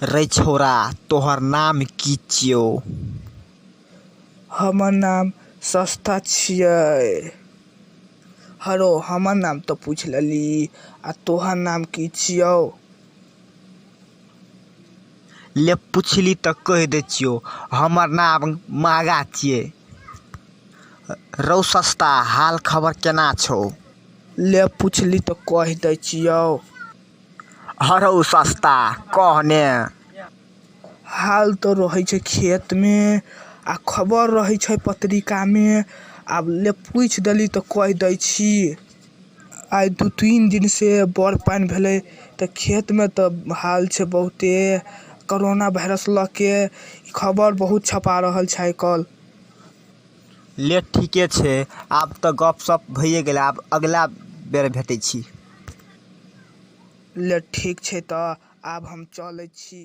रे छौरा, तोहर नाम की छियौ? हमर नाम सस्ता छियै। हरो हमर नाम तो पूछ लेली, आ तोहर नाम की छियौ? ले पुछली तऽ कह दै छियौ, हमर नाम मागा छियै। रौ सस्ता, हाल खबर केना छौ? ले पुछली तो कह दै छियौ। हरौ सस्ता, कह ने। हाल तो रहे छै खेत में, आ खबर रहे छै पत्रिका में। आब ले पूछ देली तो कह दै छी। आइ 2-3 दिन से बड़ पानी भेले तो खेत में तो हाल छै बहुते। कोरोना वायरस लके खबर बहुत छपा रहल छै आइकल। ले ठीके छै, आब तऽ गपशप भइए गेलै, आब अगला बेर भेटै छी। ले ठीक छै तऽ आब हम चलै छी।